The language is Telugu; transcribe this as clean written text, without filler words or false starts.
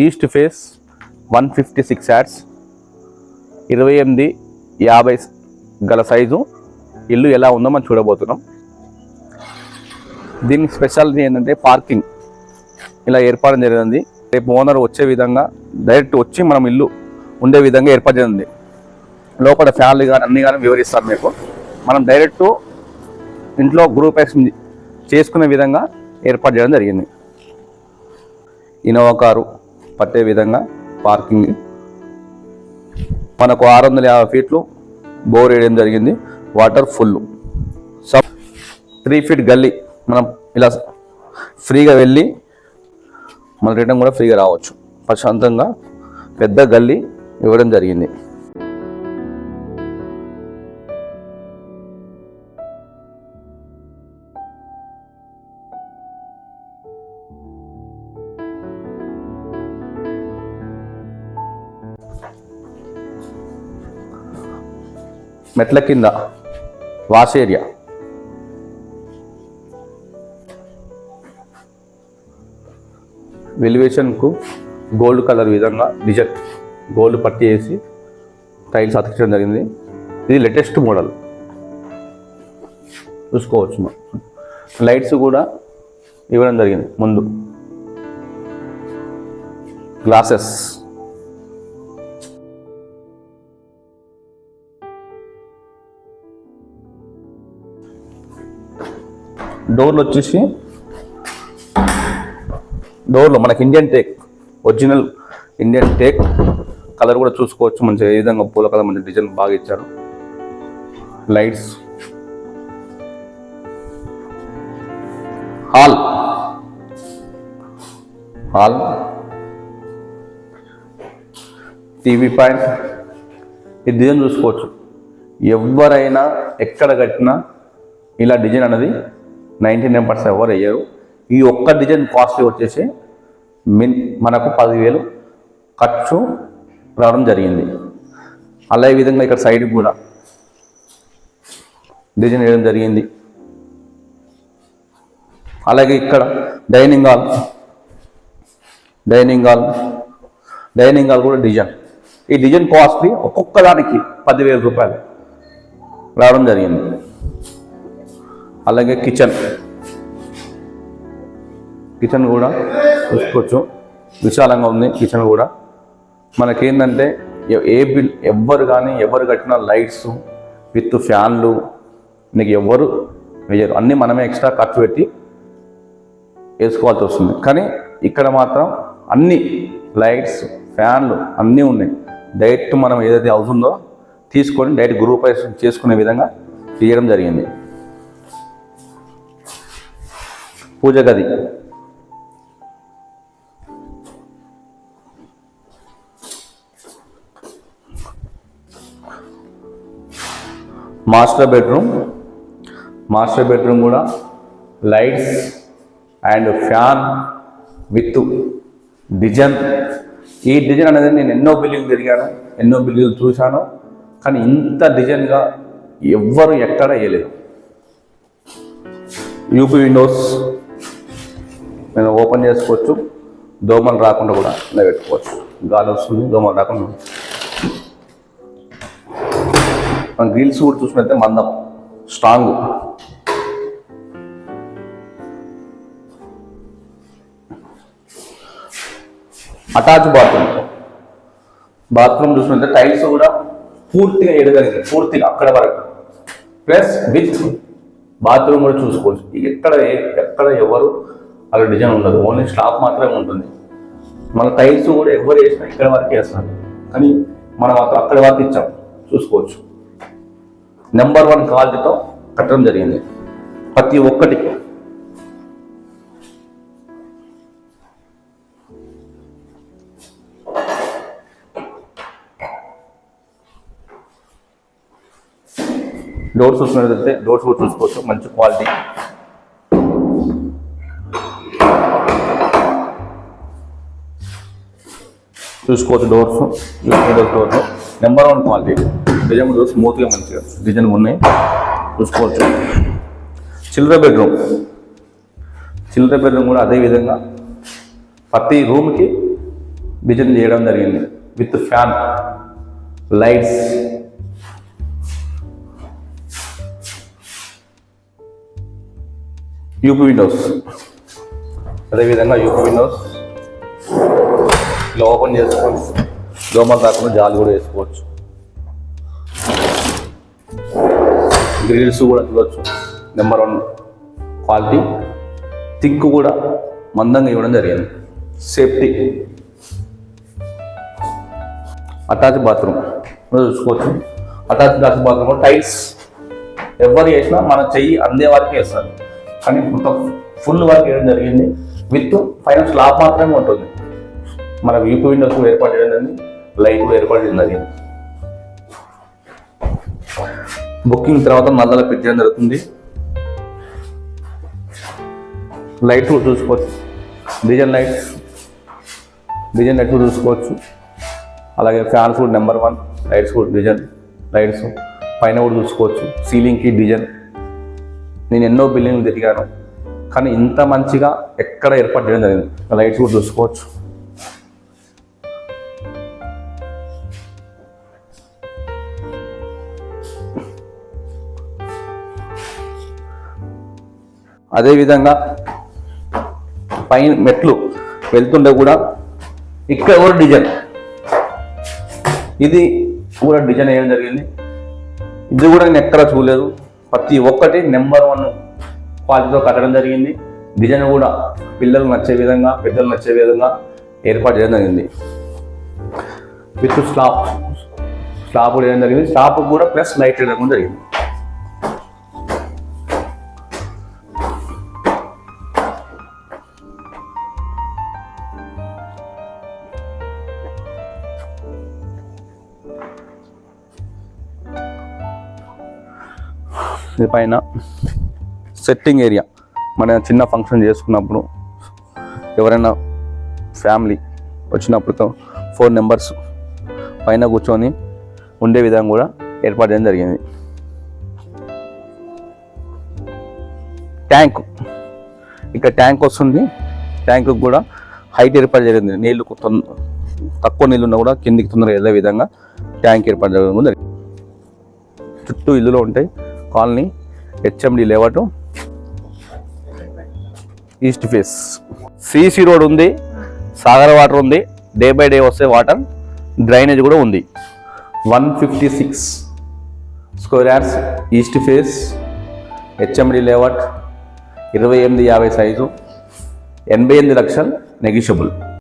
ఈస్ట్ ఫేస్ 156 యార్డ్స్ 28-50 గల సైజు ఇల్లు ఎలా ఉందో మనం చూడబోతున్నాం. దీనికి స్పెషాలిటీ ఏంటంటే పార్కింగ్ ఇలా ఏర్పాటు జరిగింది. రేపు ఓనర్ వచ్చే విధంగా డైరెక్ట్ వచ్చి మనం ఇల్లు ఉండే విధంగా ఏర్పాటు జరిగింది. లోపల ఫ్యాన్లు కానీ అన్నీ కానీ వివరిస్తారు మీకు. మనం డైరెక్ట్ ఇంట్లో గ్రూప్ ఎక్స్ చేసుకునే విధంగా ఏర్పాటు చేయడం జరిగింది. ఇన్నోవా కారు పట్టే విధంగా పార్కింగ్, మనకు 650 ఫీట్లు బోర్ వేయడం జరిగింది. వాటర్ ఫుల్, 3 ఫీట్ గల్లీ, మనం ఇలా ఫ్రీగా వెళ్ళి మన రిటర్న్ కూడా ఫ్రీగా రావచ్చు. ప్రశాంతంగా పెద్ద గల్లీ ఇవ్వడం జరిగింది. మెట్ల కింద వాష్ ఏరియా, ఎలివేషన్కు గోల్డ్ కలర్ విధంగా డిజైన్ గోల్డ్ పట్టి వేసి టైల్స్ అతికించడం జరిగింది. ఇది లేటెస్ట్ మోడల్ చూసుకోవచ్చు. లైట్స్ కూడా ఇవ్వడం జరిగింది. ముందు గ్లాసెస్, డోర్లు వచ్చేసి డోర్లో మనకి Indian teak, original Indian teak colour కూడా చూసుకోవచ్చు. మంచిగా ఏ విధంగా పూల కలర్ మంచి డిజైన్ బాగా ఇచ్చారు. Lights, hall TV point. ఈ డిజైన్ చూసుకోవచ్చు. ఎవరైనా ఎక్కడ కట్టినా ఇలా డిజైన్ అనేది 99% ఎవరు వేయరు. ఈ ఒక్క డిజైన్ కాస్ట్ వచ్చేసి మనకు 10,000 ఖర్చు రావడం జరిగింది. అలా ఈ విధంగా ఇక్కడ సైడ్ కూడా డిజైన్ వేయడం జరిగింది. అలాగే ఇక్కడ డైనింగ్ హాల్ కూడా డిజైన్. ఈ డిజైన్ కాస్ట్లీ ఒక్కొక్క దానికి 10,000 రూపాయలు రావడం జరిగింది. అలాగే కిచెన్ కూడా చూసుకోవచ్చు. విశాలంగా ఉంది కిచెన్ కూడా. మనకేంటంటే ఎవరు కట్టిన లైట్స్ విత్ ఫ్యాన్లు నీకు ఎవరు వేయరు. అన్నీ మనమే ఎక్స్ట్రా ఖర్చు పెట్టి వేసుకోవాల్సి వస్తుంది. కానీ ఇక్కడ మాత్రం అన్ని లైట్స్, ఫ్యాన్లు అన్నీ ఉన్నాయి. డైరెక్ట్ మనం ఏదైతే అవుతుందో తీసుకొని డైరెక్ట్ గ్రూప్ చేసుకునే విధంగా చేయడం జరిగింది. పూజ గది, మాస్టర్ బెడ్రూమ్ కూడా lights and fan with design. ఈ డిజైన్ అనేది నేను ఎన్నో బిల్డింగ్ తిరిగాను, ఎన్నో బిల్డింగ్లు చూశాను, కానీ ఇంత డిజైన్గా ఎవ్వరు ఎక్కడ వేయలేదు. యూపీ విండోస్ నేను ఓపెన్ చేసుకోవచ్చు. దోమలు రాకుండా కూడా ఇలా పెట్టుకోవచ్చు. గాలి వస్తుంది, దోమలు రాకుండా. మన గ్రిల్స్ కూడా చూసినట్టే మందం, స్ట్రాంగ్. అటాచ్ బాత్రూమ్ చూసినట్టే టైల్స్ కూడా పూర్తిగా ఎడగలిగింది, పూర్తిగా అక్కడ వరకు. ప్లస్ విత్ బాత్రూమ్ కూడా చూసుకోవచ్చు. ఎక్కడ ఎవరు అలా డిజైన్ ఉండదు, ఓన్లీ స్లాబ్ మాత్రమే ఉంటుంది. మన టైల్స్ కూడా ఎవరు వేసినా ఇక్కడ వరకు వేస్తారు, కానీ మనం మాత్రం అక్కడ వరకు ఇచ్చాం. చూసుకోవచ్చు. నెంబర్ 1 క్వాలిటీతో కట్టడం జరిగింది ప్రతి ఒక్కటి. డోర్స్ చూసినట్లయితే డోర్స్ కూడా చూసుకోవచ్చు, మంచి క్వాలిటీ. చూసుకోవచ్చు. Doors number 1 quality. డిజైన్ కూడా స్మూత్గా మంచిగా డిజైన్ ఉన్నాయి, చూసుకోవచ్చు. చిల్డ్రన్ బెడ్రూమ్ కూడా అదే విధంగా ప్రతి రూమ్కి డిజైన్ చేయడం జరిగింది with fan, lights, UP Windows. అదేవిధంగా యూపీ విండోస్ ఇలా ఓపెన్ చేసుకొని దోమలు రాకుండా జాలి కూడా వేసుకోవచ్చు. గ్రిల్స్ కూడా చూడవచ్చు, నెంబర్ 1 క్వాలిటీ. థిక్ కూడా మందంగా ఇవ్వడం జరిగింది. సేఫ్టీ. అటాచ్ బాత్రూమ్ చూసుకోవచ్చు. అటాచ్ బాత్రూమ్ టైల్స్ ఎవరు చేసినా మన చెయ్యి అందే వరకు వేస్తారు, కానీ మొత్తం ఫుల్ వర్క్ వేయడం జరిగింది. విత్ పైన స్లాబ్ మాత్రమే ఉంటుంది. మన యూపీ విండోస్ ఏర్పాటు చేయడం జరిగింది, లైట్ కూడా ఏర్పాటు చేయడం జరిగింది. బుకింగ్ తర్వాత నల్లల ఫిట్ చేయడం జరుగుతుంది. లైట్స్ కూడా చూసుకోవచ్చు, డిజైన్ లైట్స్ కూడా చూసుకోవచ్చు. అలాగే ఫ్యాన్స్ కూడా నెంబర్ 1, లైట్స్ కూడా డిజైన్ లైట్స్ పైన కూడా చూసుకోవచ్చు. సీలింగ్కి డిజైన్. నేను ఎన్నో బిల్డింగ్లు తిరిగాను, కానీ ఇంత మంచిగా ఎక్కడ ఏర్పాటు చేయడం జరిగింది. లైట్స్ కూడా చూసుకోవచ్చు. అదేవిధంగా పైన మెట్లు వెళ్తుండే కూడా ఇక్కడ కూడా డిజైన్, ఇది కూడా డిజైన్ వేయడం జరిగింది. ఇది కూడా నేను ఎక్కడ చూడలేదు. ప్రతి ఒక్కటి నెంబర్ 1 క్వాలిటీతో కట్టడం జరిగింది. డిజైన్ కూడా పిల్లలు నచ్చే విధంగా, పెద్దలు నచ్చే విధంగా ఏర్పాటు చేయడం జరిగింది. విత్ స్లాబ్ కూడా వేయడం జరిగింది. స్లాబ్ కూడా ప్లస్ లైట్ వేయడం జరిగింది. ఇది పైన సెట్టింగ్ ఏరియా. మన చిన్న ఫంక్షన్ చేసుకున్నప్పుడు, ఎవరైనా ఫ్యామిలీ వచ్చినప్పుడు 4 మెంబర్స్ పైన కూర్చొని ఉండే విధంగా కూడా ఏర్పాటు చేయడం జరిగింది. ట్యాంక్, ఇక్కడ ట్యాంక్ వస్తుంది. ట్యాంక్ కూడా హైట్ ఏర్పాటు జరిగింది. నీళ్లు తక్కువ నీళ్ళు ఉన్నా కూడా కిందికి తొందరగా వెళ్ళే విధంగా ట్యాంక్ ఏర్పాటు చేయడం జరిగింది. చుట్టూ ఇల్లులో ఉంటాయి. Colony HMD layout, east face. CC road ఉంది, సాగర్ వాటర్ ఉంది, డే బై డే వస్తే వాటర్, డ్రైనేజ్ కూడా ఉంది. 156 square yards, east face, HMD layout, 2850 size, 88 లక్షలు నెగిషియబుల్.